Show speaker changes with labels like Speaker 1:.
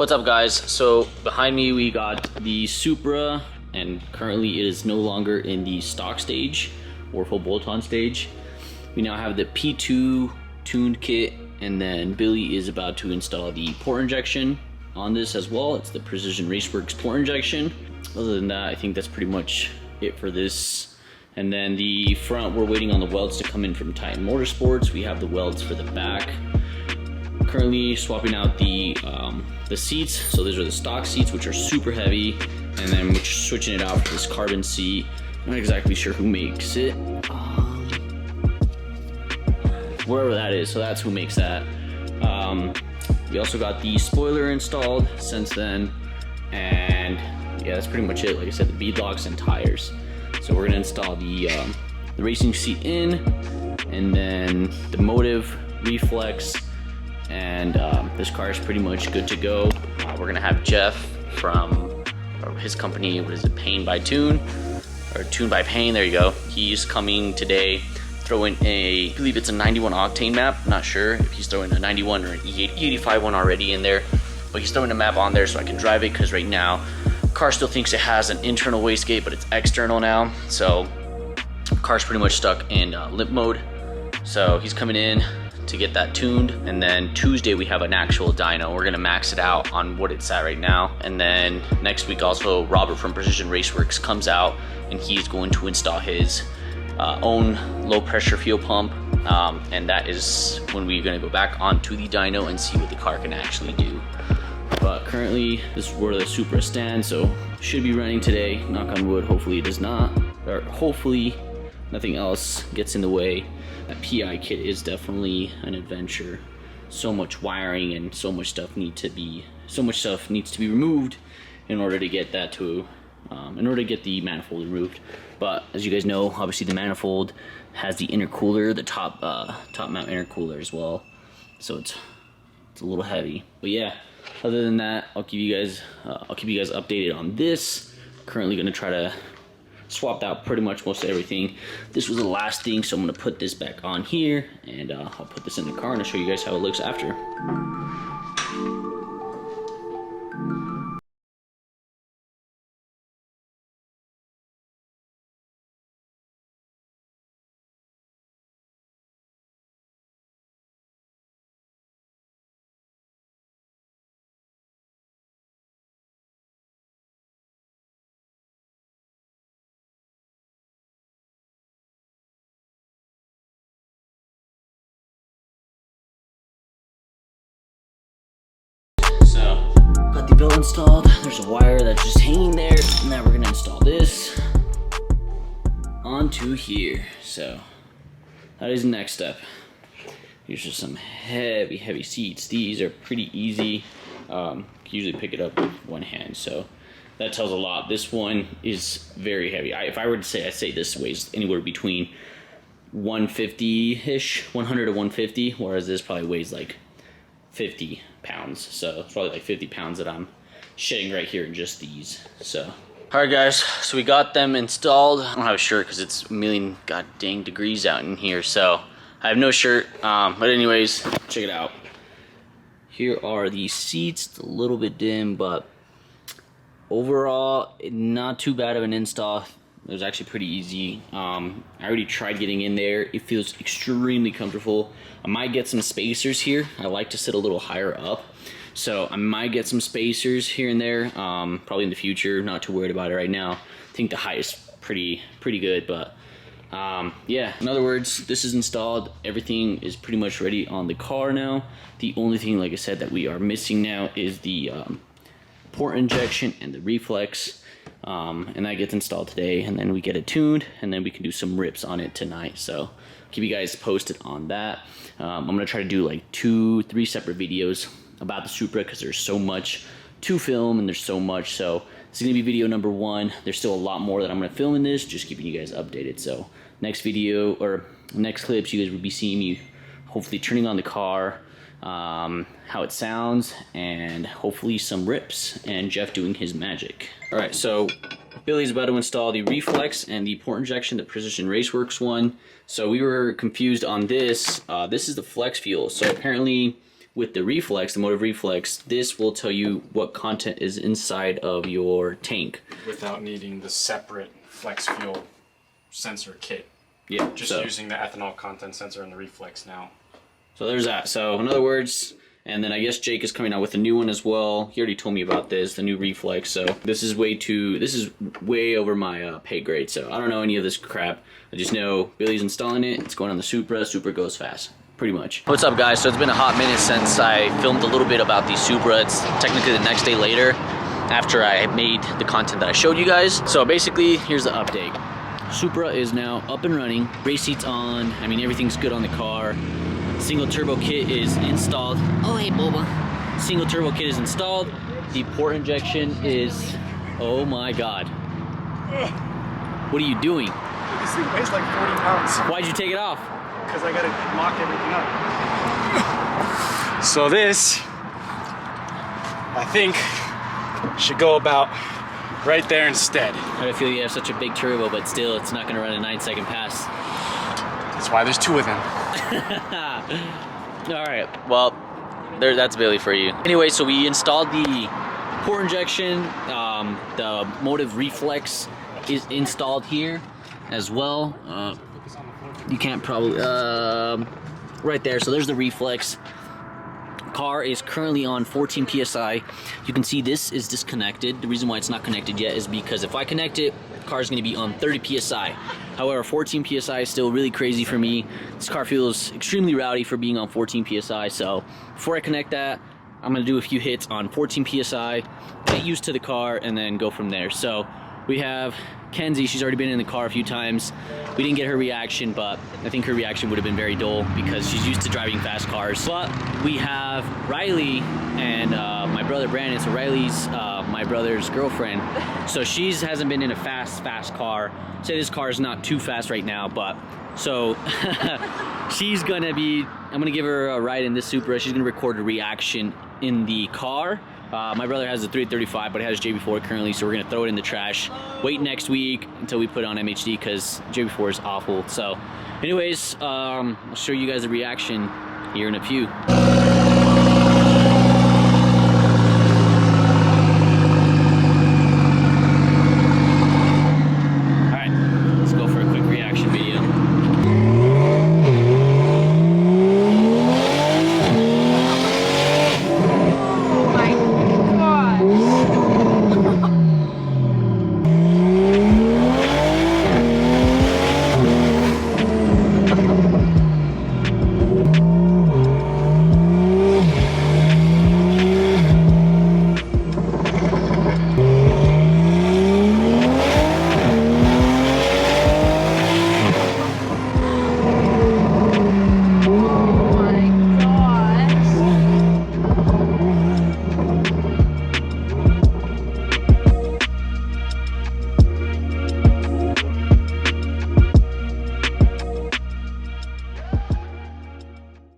Speaker 1: What's up, guys? So behind me we got the Supra, and currently it is no longer in the stock stage or full bolt-on stage. We now have the P2 tuned kit, and then Billy is about to install the port injection on this as well. It's the Precision Raceworks port injection. Other than that, I think that's pretty much it for this. And then the front, we're waiting on the welds to come in from Titan Motorsports. We have the welds for the back. Currently swapping out the seats. So these are the stock seats, which are super heavy, and then we're switching it out for this carbon seat. I'm not exactly sure who makes it. Wherever that is, so that's who makes that. We also got the spoiler installed since then, and yeah, that's pretty much it. Like I said, the bead locks and tires. So we're gonna install the racing seat in, and then the motive, reflex, and this car is pretty much good to go. We're gonna have Jeff from his company, what is it, Pain by Tune, or Tune by Pain, there you go. He's coming today, throwing I believe it's a 91 octane map. I'm not sure if he's throwing a 91 or an E85 one already in there, but he's throwing a map on there so I can drive it, because right now, the car still thinks it has an internal wastegate, but it's external now. So the car's pretty much stuck in limp mode. So he's coming in to get that tuned, and then Tuesday we have an actual dyno. We're gonna max it out on what it's at right now, and then next week also Robert from Precision Raceworks comes out, and he's going to install his own low pressure fuel pump, and that is when we're gonna go back onto the dyno and see what the car can actually do. But currently this is where the Supra stands, so should be running today, knock on wood. Hopefully it does not, or hopefully nothing else gets in the way. That PI kit is definitely an adventure. So much wiring and so much stuff needs to be removed in order to get that to in order to get the manifold removed. But as you guys know, obviously the manifold has the intercooler, the top mount intercooler as well, so it's a little heavy. But yeah, other than that, I'll keep you guys updated on this. Currently gonna try to swap out pretty much most of everything. This was the last thing, so I'm gonna put this back on here, and I'll put this in the car and I'll show you guys how it looks after. So, got the belt installed. There's a wire that's just hanging there. Now we're gonna install this onto here. So, that is the next step. Here's just some heavy seats. These are pretty easy. You usually pick it up with one hand, so that tells a lot. This one is very heavy. If I were to say, I'd say this weighs anywhere between 150-ish, 100 to 150, whereas this probably weighs like 50 pounds. So it's probably like 50 pounds that I'm shedding right here in just these. So all right, guys, so we got them installed. I don't have a shirt because it's a million god dang degrees out in here, so I have no shirt. But anyways, check it out. Here are the seats. It's a little bit dim, but overall not too bad of an install. It was actually pretty easy. I already tried getting in there. It feels extremely comfortable. I might get some spacers here. I like to sit a little higher up, so I might get some spacers here and there, probably in the future. Not too worried about it right now. I think the height is pretty good, but yeah, in other words, this is installed. Everything is pretty much ready on the car now. The only thing, like I said, that we are missing now is the port injection and the reflex. And that gets installed today, and then we get it tuned, and then we can do some rips on it tonight. So keep you guys posted on that. I'm gonna try to do like 2-3 separate videos about the Supra, because there's so much to film and there's so much. So this is gonna be video number 1. There's still a lot more that I'm gonna film in this, just keeping you guys updated. So next video, or next clips, you guys will be seeing me hopefully turning on the car, how it sounds, and hopefully some rips, and Jeff doing his magic. All right, so Billy's about to install the reflex and the port injection, the Precision Raceworks one. So we were confused on this. This is the flex fuel. So apparently with the reflex, the motive reflex, this will tell you what content is inside of your tank.
Speaker 2: Without needing the separate flex fuel sensor kit.
Speaker 1: Yeah.
Speaker 2: Just using the ethanol content sensor and the reflex now.
Speaker 1: So there's that. So in other words, and then I guess Jake is coming out with a new one as well. He already told me about this, the new reflex. So this is way over my pay grade. So I don't know any of this crap. I just know Billy's installing it. It's going on the Supra. Supra goes fast, pretty much. What's up, guys? So it's been a hot minute since I filmed a little bit about the Supra. It's technically the next day later after I made the content that I showed you guys. So basically, here's the update. Supra is now up and running. Race seats on. I mean, everything's good on the car. Single turbo kit is installed. Oh, hey, Boba. Single turbo kit is installed. The port injection is, oh my God. What are you doing?
Speaker 2: This thing weighs like 40 pounds.
Speaker 1: Why'd you take it off?
Speaker 2: Because I gotta lock everything up. So this, I think, should go about right there instead.
Speaker 1: I feel you have such a big turbo, but still, it's not gonna run a 9-second pass.
Speaker 2: That's why there's 2 of them.
Speaker 1: All right, well, that's Billy for you. Anyway, so we installed the port injection. The motive reflex is installed here as well. You can't probably, right there. So there's the reflex. Car is currently on 14 PSI. You can see this is disconnected. The reason why it's not connected yet is because if I connect it, the car is going to be on 30 PSI. However, 14 PSI is still really crazy for me. This car feels extremely rowdy for being on 14 PSI. So before I connect that, I'm going to do a few hits on 14 PSI, get used to the car, and then go from there. So we have Kenzie. She's already been in the car a few times. We didn't get her reaction, but I think her reaction would have been very dull because she's used to driving fast cars. But we have Riley and my brother Brandon. So Riley's my brother's girlfriend. So she hasn't been in a fast car. Say this car is not too fast right now, but so she's gonna be, I'm gonna give her a ride in this Supra. She's gonna record a reaction in the car. My brother has a 335, but it has JB4 currently, so we're gonna throw it in the trash. Wait next week until we put it on MHD because JB4 is awful. So anyways, I'll show you guys the reaction here in a few.